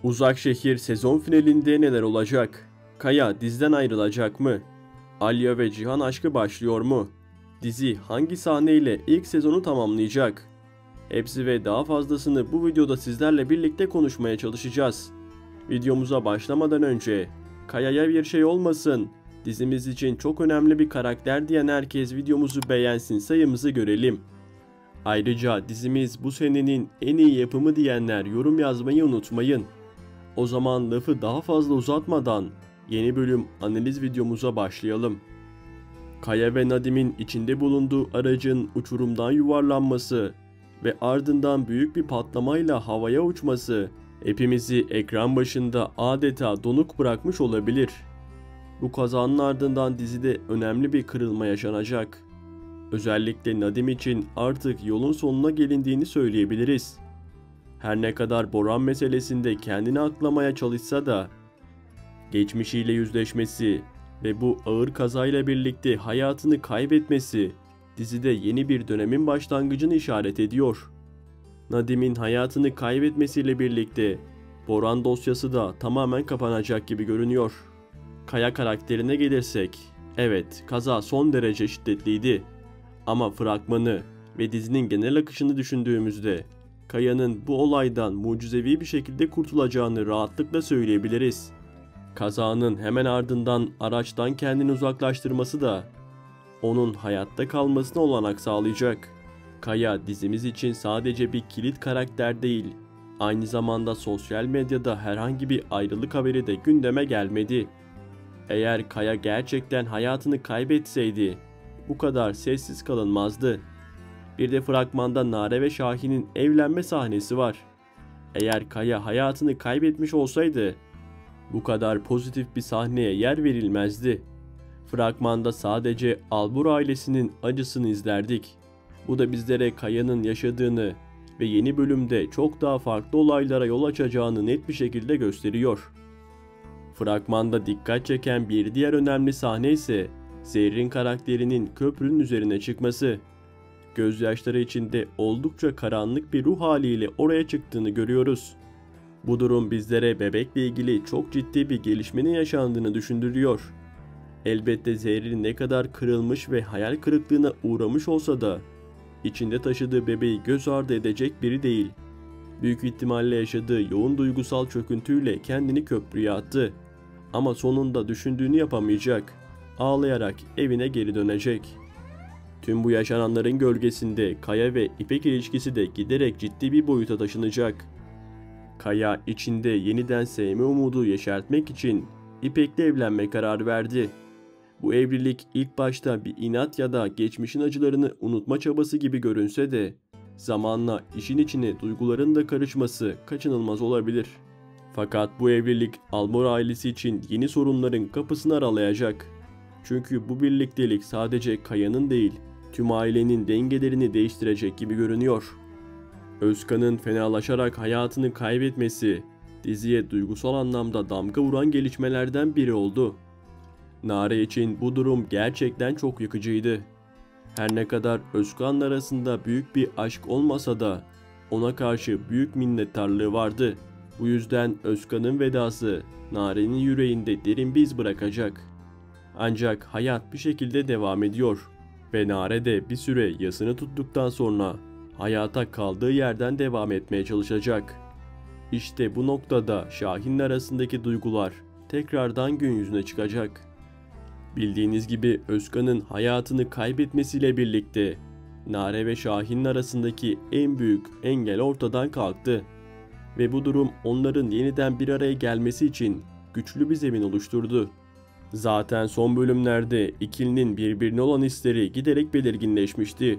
Uzak Şehir sezon finalinde neler olacak? Kaya diziden ayrılacak mı? Alya ve Cihan aşkı başlıyor mu? Dizi hangi sahneyle ilk sezonu tamamlayacak? Hepsi ve daha fazlasını bu videoda sizlerle birlikte konuşmaya çalışacağız. Videomuza başlamadan önce Kaya'ya bir şey olmasın, dizimiz için çok önemli bir karakter diyen herkes videomuzu beğensin, sayımızı görelim. Ayrıca dizimiz bu senenin en iyi yapımı diyenler yorum yazmayı unutmayın. O zaman lafı daha fazla uzatmadan yeni bölüm analiz videomuza başlayalım. Kaya ve Nadim'in içinde bulunduğu aracın uçurumdan yuvarlanması ve ardından büyük bir patlamayla havaya uçması hepimizi ekran başında adeta donuk bırakmış olabilir. Bu kazanın ardından dizide önemli bir kırılma yaşanacak. Özellikle Nadim için artık yolun sonuna gelindiğini söyleyebiliriz. Her ne kadar Boran meselesinde kendini aklamaya çalışsa da geçmişiyle yüzleşmesi ve bu ağır kazayla birlikte hayatını kaybetmesi dizide yeni bir dönemin başlangıcını işaret ediyor. Nadim'in hayatını kaybetmesiyle birlikte Boran dosyası da tamamen kapanacak gibi görünüyor. Kaya karakterine gelirsek, evet kaza son derece şiddetliydi. Ama fragmanı ve dizinin genel akışını düşündüğümüzde Kaya'nın bu olaydan mucizevi bir şekilde kurtulacağını rahatlıkla söyleyebiliriz. Kazanın hemen ardından araçtan kendini uzaklaştırması da onun hayatta kalmasına olanak sağlayacak. Kaya dizimiz için sadece bir kilit karakter değil, aynı zamanda sosyal medyada herhangi bir ayrılık haberi de gündeme gelmedi. Eğer Kaya gerçekten hayatını kaybetseydi bu kadar sessiz kalınmazdı. Bir de fragmanda Nare ve Şahin'in evlenme sahnesi var. Eğer Kaya hayatını kaybetmiş olsaydı bu kadar pozitif bir sahneye yer verilmezdi. Fragmanda sadece Albur ailesinin acısını izlerdik. Bu da bizlere Kaya'nın yaşadığını ve yeni bölümde çok daha farklı olaylara yol açacağını net bir şekilde gösteriyor. Fragmanda dikkat çeken bir diğer önemli sahne ise Zerrin karakterinin köprünün üzerine çıkması. Gözyaşları içinde oldukça karanlık bir ruh haliyle oraya çıktığını görüyoruz. Bu durum bizlere bebekle ilgili çok ciddi bir gelişmenin yaşandığını düşündürüyor. Elbette Zerrin ne kadar kırılmış ve hayal kırıklığına uğramış olsa da içinde taşıdığı bebeği göz ardı edecek biri değil. Büyük ihtimalle yaşadığı yoğun duygusal çöküntüyle kendini köprüye attı. Ama sonunda düşündüğünü yapamayacak. Ağlayarak evine geri dönecek. Tüm bu yaşananların gölgesinde Kaya ve İpek ilişkisi de giderek ciddi bir boyuta taşınacak. Kaya içinde yeniden sevme umudu yeşertmek için İpek'le evlenme kararı verdi. Bu evlilik ilk başta bir inat ya da geçmişin acılarını unutma çabası gibi görünse de zamanla işin içine duyguların da karışması kaçınılmaz olabilir. Fakat bu evlilik Albor ailesi için yeni sorunların kapısını aralayacak. Çünkü bu birliktelik sadece Kaya'nın değil, tüm ailenin dengelerini değiştirecek gibi görünüyor. Özkan'ın fenalaşarak hayatını kaybetmesi, diziye duygusal anlamda damga vuran gelişmelerden biri oldu. Nare için bu durum gerçekten çok yıkıcıydı. Her ne kadar Özkan'la arasında büyük bir aşk olmasa da ona karşı büyük minnettarlığı vardı. Bu yüzden Özkan'ın vedası Nare'nin yüreğinde derin bir iz bırakacak. Ancak hayat bir şekilde devam ediyor ve Nare de bir süre yasını tuttuktan sonra hayata kaldığı yerden devam etmeye çalışacak. İşte bu noktada Şahin'le arasındaki duygular tekrardan gün yüzüne çıkacak. Bildiğiniz gibi Özkan'ın hayatını kaybetmesiyle birlikte Nare ve Şahin'in arasındaki en büyük engel ortadan kalktı. Ve bu durum onların yeniden bir araya gelmesi için güçlü bir zemin oluşturdu. Zaten son bölümlerde ikilinin birbirine olan hisleri giderek belirginleşmişti.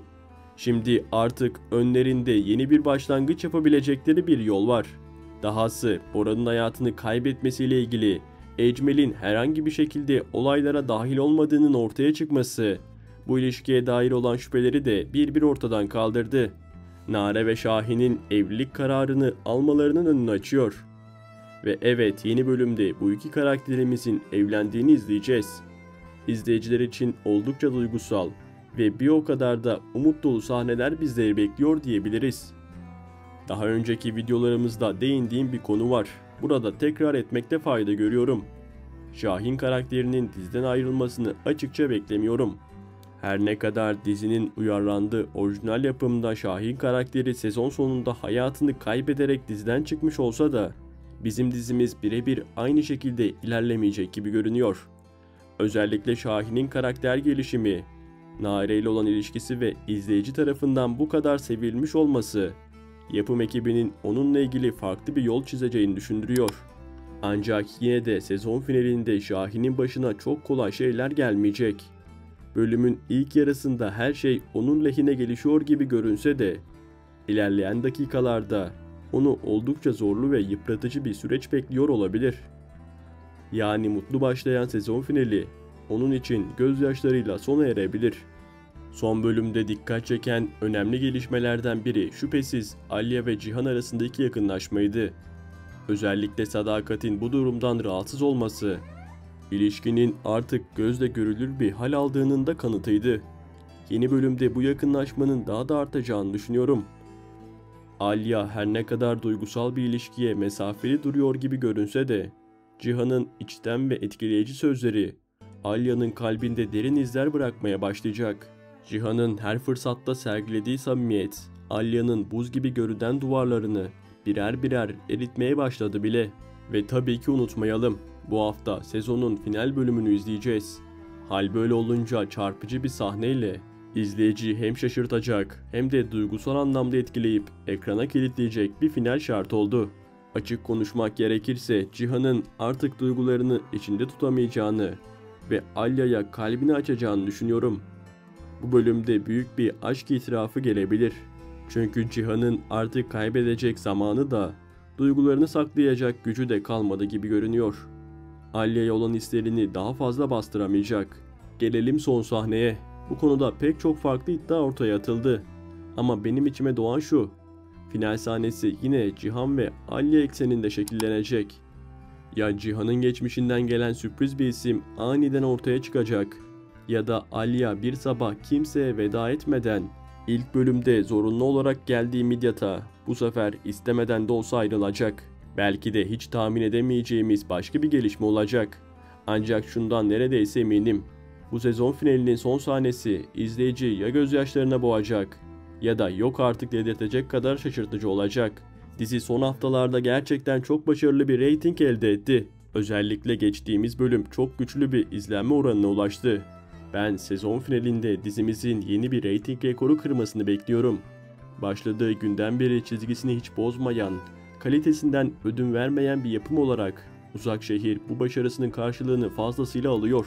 Şimdi artık önlerinde yeni bir başlangıç yapabilecekleri bir yol var. Dahası Boran'ın hayatını kaybetmesiyle ilgili Ecmel'in herhangi bir şekilde olaylara dahil olmadığının ortaya çıkması bu ilişkiye dair olan şüpheleri de bir ortadan kaldırdı. Nare ve Şahin'in evlilik kararını almalarının önünü açıyor. Ve evet, yeni bölümde bu iki karakterimizin evlendiğini izleyeceğiz. İzleyiciler için oldukça duygusal ve bir o kadar da umut dolu sahneler bizleri bekliyor diyebiliriz. Daha önceki videolarımızda değindiğim bir konu var. burada tekrar etmekte fayda görüyorum. Şahin karakterinin diziden ayrılmasını açıkça beklemiyorum. Her ne kadar dizinin uyarlandığı orijinal yapımda Şahin karakteri sezon sonunda hayatını kaybederek diziden çıkmış olsa da bizim dizimiz birebir aynı şekilde ilerlemeyecek gibi görünüyor. Özellikle Şahin'in karakter gelişimi, Nare ile olan ilişkisi ve izleyici tarafından bu kadar sevilmiş olması, yapım ekibinin onunla ilgili farklı bir yol çizeceğini düşündürüyor. Ancak yine de sezon finalinde Şahin'in başına çok kolay şeyler gelmeyecek. Bölümün ilk yarısında her şey onun lehine gelişiyor gibi görünse de, ilerleyen dakikalarda onu oldukça zorlu ve yıpratıcı bir süreç bekliyor olabilir. Yani mutlu başlayan sezon finali onun için gözyaşlarıyla sona erebilir. Son bölümde dikkat çeken önemli gelişmelerden biri şüphesiz Alya ve Cihan arasındaki yakınlaşmaydı. Özellikle Sadakat'in bu durumdan rahatsız olması, ilişkinin artık gözle görülür bir hal aldığının da kanıtıydı. Yeni bölümde bu yakınlaşmanın daha da artacağını düşünüyorum. Alya her ne kadar duygusal bir ilişkiye mesafeli duruyor gibi görünse de, Cihan'ın içten ve etkileyici sözleri Alya'nın kalbinde derin izler bırakmaya başlayacak. Cihan'ın her fırsatta sergilediği samimiyet, Alya'nın buz gibi görünen duvarlarını birer birer eritmeye başladı bile. Ve tabii ki unutmayalım, bu hafta sezonun final bölümünü izleyeceğiz. Hal böyle olunca çarpıcı bir sahneyle izleyiciyi hem şaşırtacak hem de duygusal anlamda etkileyip ekrana kilitleyecek bir final şart oldu. Açık konuşmak gerekirse Cihan'ın artık duygularını içinde tutamayacağını ve Alya'ya kalbini açacağını düşünüyorum. Bu bölümde büyük bir aşk itirafı gelebilir. Çünkü Cihan'ın artık kaybedecek zamanı da, duygularını saklayacak gücü de kalmadı gibi görünüyor. Alya'ya olan hislerini daha fazla bastıramayacak. Gelelim son sahneye. Bu konuda pek çok farklı iddia ortaya atıldı. Ama benim içime doğan şu: final sahnesi yine Cihan ve Alya ekseninde şekillenecek. Ya Cihan'ın geçmişinden gelen sürpriz bir isim aniden ortaya çıkacak, ya da Alya bir sabah kimseye veda etmeden ilk bölümde zorunlu olarak geldiği Midyat'a bu sefer istemeden de olsa ayrılacak. Belki de hiç tahmin edemeyeceğimiz başka bir gelişme olacak. Ancak şundan neredeyse eminim: bu sezon finalinin son sahnesi izleyici ya gözyaşlarına boğacak ya da yok artık dedirtecek kadar şaşırtıcı olacak. Dizi son haftalarda gerçekten çok başarılı bir reyting elde etti. Özellikle geçtiğimiz bölüm çok güçlü bir izlenme oranına ulaştı. Ben sezon finalinde dizimizin yeni bir reyting rekoru kırmasını bekliyorum. Başladığı günden beri çizgisini hiç bozmayan, kalitesinden ödün vermeyen bir yapım olarak Uzak Şehir bu başarısının karşılığını fazlasıyla alıyor.